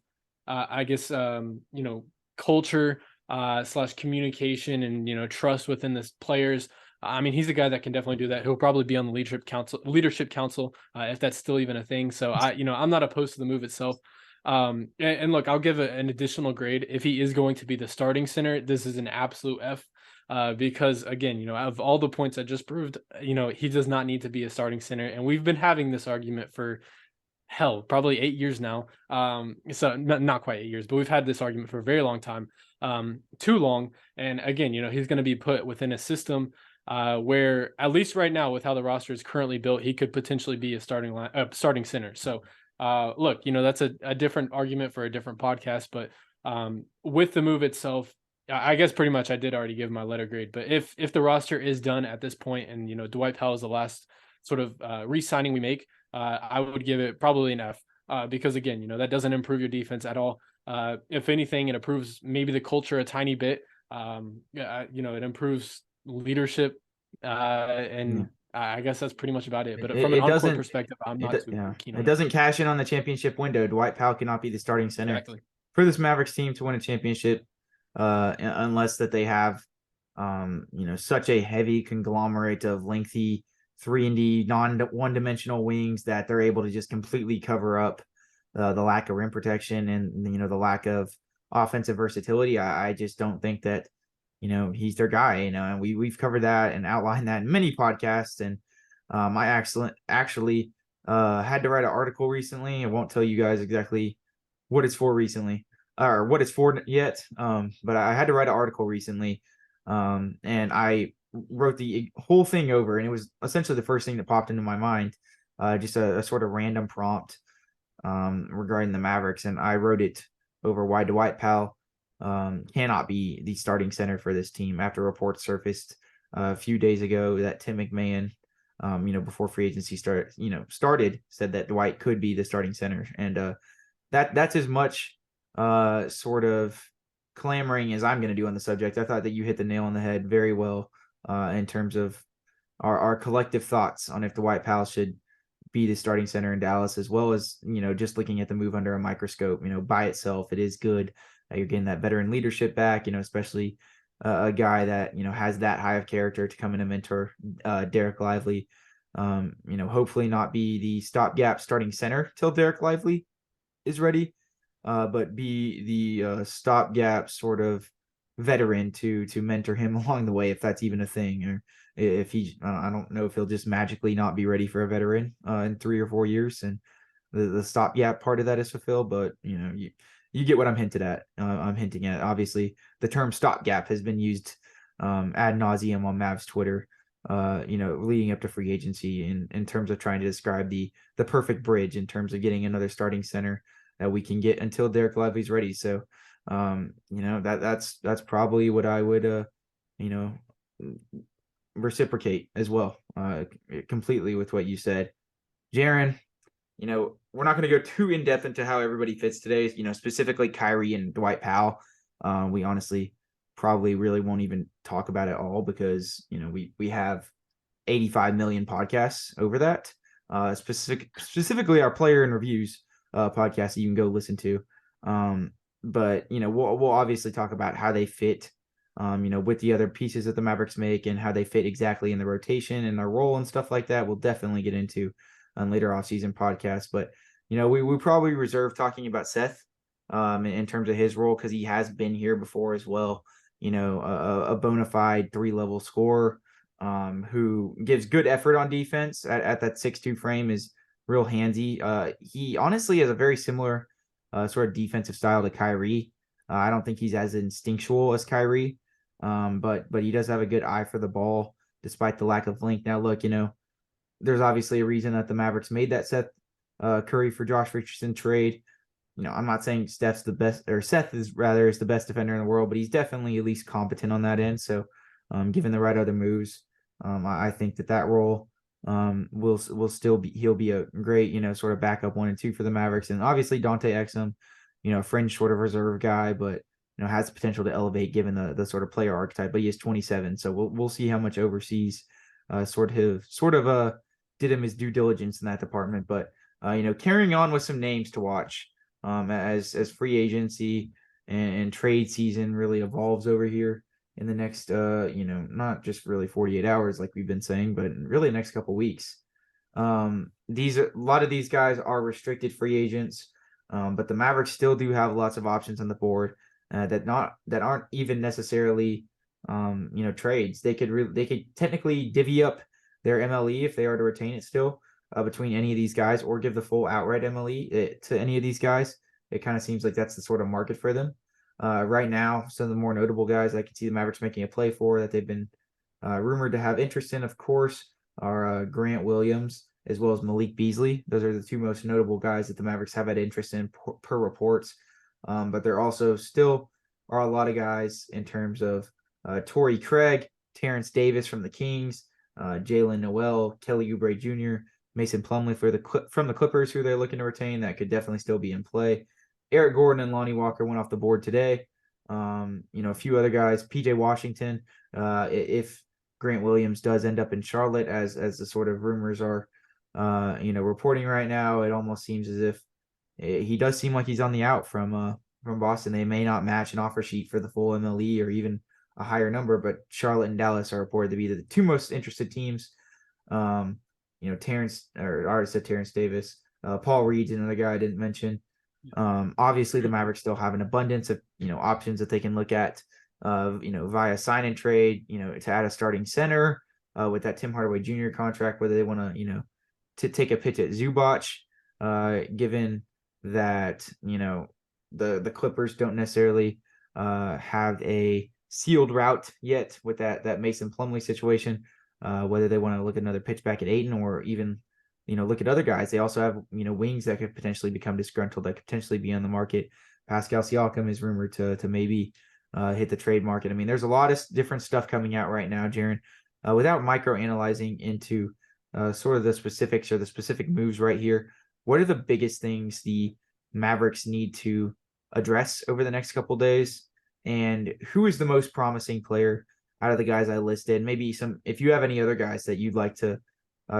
culture / communication and trust within the players. I mean, he's a guy that can definitely do that. He'll probably be on the leadership council if that's still even a thing. So I'm not opposed to the move itself. And look, I'll give an additional grade if he is going to be the starting center. This is an absolute F. Because again, of all the points I just proved, he does not need to be a starting center, and we've been having this argument for probably 8 years now. So not quite 8 years, but we've had this argument for a very long time, too long. And again, he's going to be put within a system where, at least right now, with how the roster is currently built, he could potentially be a starting center. So look, that's a different argument for a different podcast. But with the move itself, I guess pretty much I did already give my letter grade. But if the roster is done at this point, and Dwight Powell is the last sort of re-signing we make, I would give it probably an F, because again, that doesn't improve your defense at all. If anything, it improves maybe the culture a tiny bit. It improves leadership, and I guess that's pretty much about it. But from an on-court perspective, I'm not too keen on it. It doesn't cash in on the championship window. Dwight Powell cannot be the starting center for this Mavericks team to win a championship, unless that they have, such a heavy conglomerate of lengthy 3-and-D one-dimensional wings that they're able to just completely cover up the lack of rim protection and the lack of offensive versatility. I just don't think that he's their guy. And we've covered that and outlined that in many podcasts. And I actually had to write an article recently. I won't tell you guys exactly what it's for recently or what it's for yet. But I had to write an article recently, and I wrote the whole thing over, and it was essentially the first thing that popped into my mind, just a sort of random prompt regarding the Mavericks, and I wrote it over why Dwight Powell cannot be the starting center for this team after reports surfaced a few days ago that Tim McMahon, before free agency started, said that Dwight could be the starting center, and that's as much sort of clamoring as I'm going to do on the subject, I thought that you hit the nail on the head very well in terms of our collective thoughts on if Dwight Powell should be the starting center in Dallas, as well as, just looking at the move under a microscope. By itself, it is good. You're getting that veteran leadership back, especially a guy that, has that high of character to come in and mentor Dereck Lively. Hopefully not be the stopgap starting center till Dereck Lively is ready, but be the stopgap sort of veteran to mentor him along the way, if that's even a thing, or if I don't know if he'll just magically not be ready for a veteran in 3 or 4 years, and the stopgap part of that is fulfilled. But you get what I'm hinting at. Obviously, the term stopgap has been used ad nauseum on Mavs Twitter, leading up to free agency in terms of trying to describe the perfect bridge in terms of getting another starting center that we can get until Dereck Lively's ready. So, that's probably what I would, reciprocate as well, completely with what you said, Jaren. We're not going to go too in depth into how everybody fits today, specifically Kyrie and Dwight Powell. We honestly probably really won't even talk about it all because, we have 85 million podcasts over that, specifically our player and reviews podcast that you can go listen to. But, we'll obviously talk about how they fit, with the other pieces that the Mavericks make and how they fit exactly in the rotation and their role and stuff like that. We'll definitely get into on later offseason podcasts. But, we probably reserve talking about Seth in terms of his role because he has been here before as well. A bona fide 3-level scorer who gives good effort on defense at that 6'2" frame, is real handsy. He honestly has a very similar sort of defensive style to Kyrie. I don't think he's as instinctual as Kyrie, but he does have a good eye for the ball despite the lack of length. Now, look, there's obviously a reason that the Mavericks made that Seth Curry for Josh Richardson trade. I'm not saying Seth is the best defender in the world, but he's definitely at least competent on that end. So, given the right other moves, I think that role he'll be a great, sort of backup 1 and 2 for the Mavericks. And obviously Dante Exum, fringe sort of reserve guy, but has the potential to elevate given the sort of player archetype. But he is 27, so we'll see how much overseas sort of did him his due diligence in that department. But carrying on with some names to watch as free agency and trade season really evolves over here in the next not just really 48 hours like we've been saying, but really the next couple weeks. A lot of these guys are restricted free agents, but the Mavericks still do have lots of options on the board that aren't even necessarily trades. They could technically divvy up their MLE if they are to retain it still between any of these guys, or give the full outright MLE to any of these guys. It kind of seems like that's the sort of market for them right now. Some of the more notable guys I can see the Mavericks making a play for that they've been rumored to have interest in, of course, are Grant Williams as well as Malik Beasley. Those are the two most notable guys that the Mavericks have had interest in per reports. But there also still are a lot of guys in terms of Torrey Craig, Terrence Davis from the Kings, Jalen Noel, Kelly Oubre Jr., Mason Plumlee from the Clippers, who they're looking to retain. That could definitely still be in play. Eric Gordon and Lonnie Walker went off the board today. A few other guys, PJ Washington, if Grant Williams does end up in Charlotte, as the sort of rumors are, reporting right now, it almost seems as if he does seem like he's on the out from Boston. They may not match an offer sheet for the full MLE or even a higher number, but Charlotte and Dallas are reported to be the two most interested teams. Terrence Davis, Paul Reed's another guy I didn't mention. Obviously the Mavericks still have an abundance of, options that they can look at, via sign and trade, to add a starting center, with that Tim Hardaway Jr. contract, whether they want to, to take a pitch at Zubac, given that, the Clippers don't necessarily, have a sealed route yet with that Mason Plumlee situation, whether they want to look at another pitch back at Ayton or even, look at other guys. They also have, wings that could potentially become disgruntled, that could potentially be on the market. Pascal Siakam is rumored to maybe hit the trade market. I mean, there's a lot of different stuff coming out right now, Jaren. Without micro-analyzing into sort of the specifics or the specific moves right here, what are the biggest things the Mavericks need to address over the next couple days? and who is the most promising player out of the guys I listed? Maybe if you have any other guys that you'd like to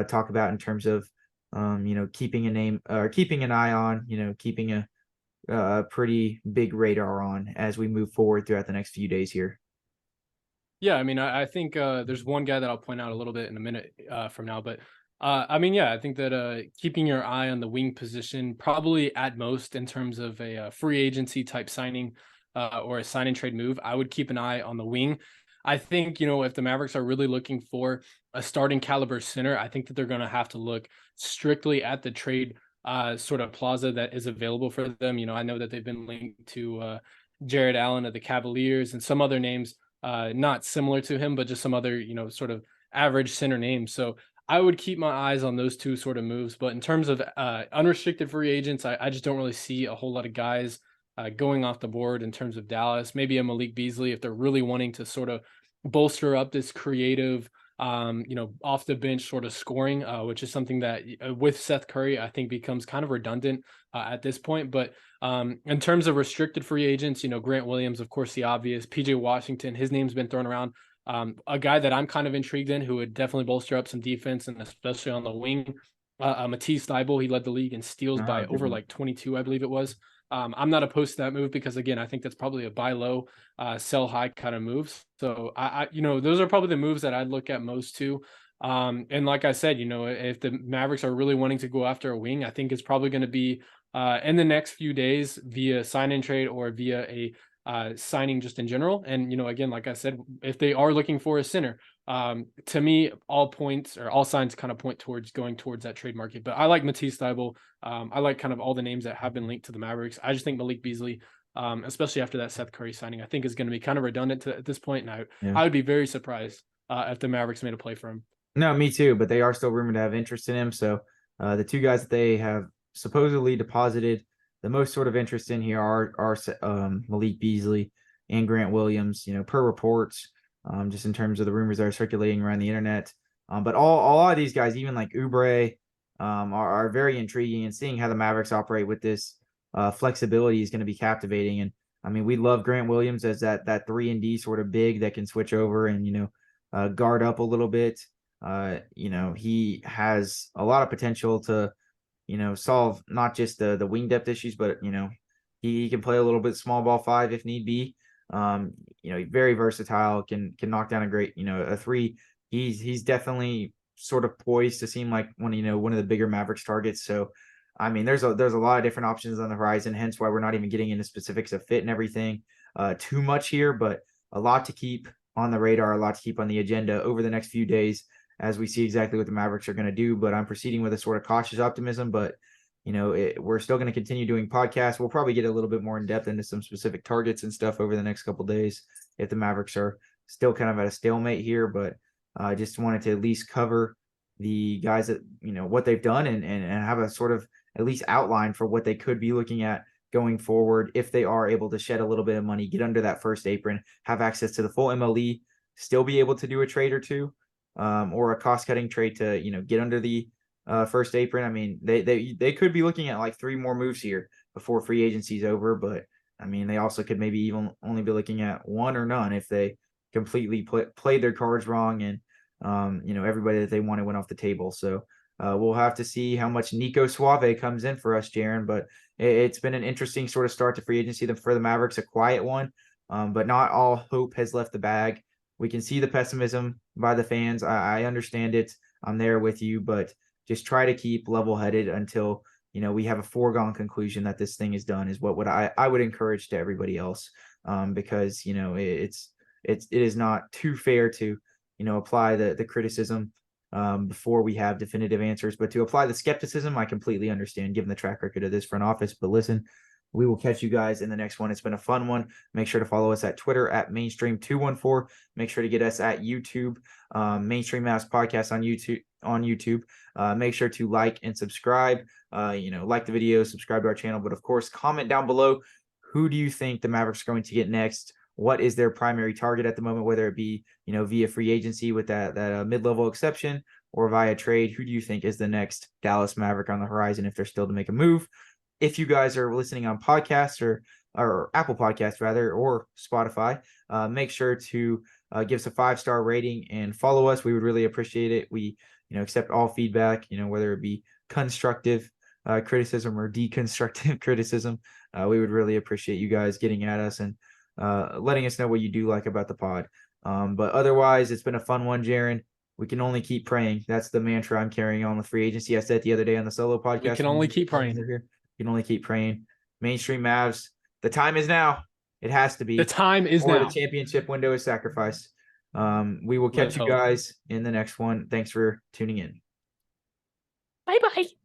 talk about in terms of, keeping an eye on, keeping a pretty big radar on as we move forward throughout the next few days here. Yeah, I mean, I think there's one guy that I'll point out a little bit in a minute from now, but I mean, yeah, I think that keeping your eye on the wing position, probably at most in terms of a free agency type signing or a sign and trade move, I would keep an eye on the wing. I think, if the Mavericks are really looking for a starting caliber center, I think that they're going to have to look strictly at the trade sort of plaza that is available for them. I know that they've been linked to Jared Allen of the Cavaliers and some other names not similar to him, but just some other, sort of average center names. So I would keep my eyes on those two sort of moves. But in terms of unrestricted free agents, I just don't really see a whole lot of guys going off the board in terms of Dallas. Maybe a Malik Beasley if they're really wanting to sort of bolster up this creative, off the bench sort of scoring, which is something that with Seth Curry, I think becomes kind of redundant at this point. But in terms of restricted free agents, Grant Williams, of course, the obvious, PJ Washington, his name's been thrown around. A guy that I'm kind of intrigued in who would definitely bolster up some defense and especially on the wing, Matisse Thybulle. He led the league in steals by over like 22, I believe it was. I'm not opposed to that move because again, I think that's probably a buy low, sell high kind of moves. So I those are probably the moves that I'd look at most too. And like I said, if the Mavericks are really wanting to go after a wing, I think it's probably going to be in the next few days via sign and trade or via a signing just in general. And, again, like I said, if they are looking for a center, to me, all points or all signs kind of point towards going towards that trade market. But I like Matisse Thybulle. I like kind of all the names that have been linked to the Mavericks. I just think Malik Beasley, especially after that Seth Curry signing, I think is going to be kind of redundant at this point. And I would be very surprised if the Mavericks made a play for him. No, me too, but they are still rumored to have interest in him. So the two guys that they have supposedly deposited the most sort of interest in here are Malik Beasley and Grant Williams, per reports, just in terms of the rumors that are circulating around the internet. But all of these guys, even like Oubre, are very intriguing, and seeing how the Mavericks operate with this flexibility is going to be captivating. And I mean, we love Grant Williams as that 3-and-D sort of big that can switch over and, guard up a little bit. He has a lot of potential to, solve not just the wing depth issues, but, he can play a little bit small ball 5 if need be. Very versatile, can knock down a great, a 3. He's definitely sort of poised to seem like one of the bigger Mavericks targets. So, I mean, there's a lot of different options on the horizon, hence why we're not even getting into specifics of fit and everything too much here, but a lot to keep on the radar, a lot to keep on the agenda over the next few days as we see exactly what the Mavericks are going to do. But I'm proceeding with a sort of cautious optimism, but we're still going to continue doing podcasts. We'll probably get a little bit more in depth into some specific targets and stuff over the next couple of days if the Mavericks are still kind of at a stalemate here. But I just wanted to at least cover the guys that, what they've done and have a sort of at least outline for what they could be looking at going forward if they are able to shed a little bit of money, get under that first apron, have access to the full MLE, still be able to do a trade or two, or a cost-cutting trade to, get under the first apron. I mean, they could be looking at like 3 more moves here before free agency is over, but I mean, they also could maybe even only be looking at 1 or none if they completely played their cards wrong and, everybody that they wanted went off the table. So we'll have to see how much Nico Suave comes in for us, Jaren, but it's been an interesting sort of start to free agency for the Mavericks, a quiet one, but not all hope has left the bag. We can see the pessimism by the fans. I understand it. I'm there with you, but just try to keep level-headed until, we have a foregone conclusion that this thing is done is what I would encourage to everybody else, because, it is not too fair to, apply the criticism before we have definitive answers, but to apply the skepticism, I completely understand given the track record of this front office. But listen, we will catch you guys in the next one. It's been a fun one. Make sure to follow us at Twitter at Mainstream214. Make sure to get us at YouTube, Mainstream Mavs Podcast on YouTube. Make sure to like and subscribe. Like the video, subscribe to our channel, but of course, comment down below. Who do you think the Mavericks are going to get next? What is their primary target at the moment, whether it be, via free agency with that mid-level exception or via trade? Who do you think is the next Dallas Maverick on the horizon if they're still to make a move? If you guys are listening on podcasts or or Apple Podcasts rather, or Spotify, make sure to give us a 5-star rating and follow us. We would really appreciate it. We, accept all feedback, whether it be constructive criticism or deconstructive criticism. We would really appreciate you guys getting at us and letting us know what you do like about the pod. But otherwise, it's been a fun one, Jaren. We can only keep praying. That's the mantra I'm carrying on with free agency. I said the other day on the solo podcast. We can only keep praying. You can only keep praying. Mainstream Mavs, the time is now. It has to be. The time is or now. The championship window is sacrificed. We will catch Let's you hope. guys in the next one. Thanks for tuning in. Bye-bye.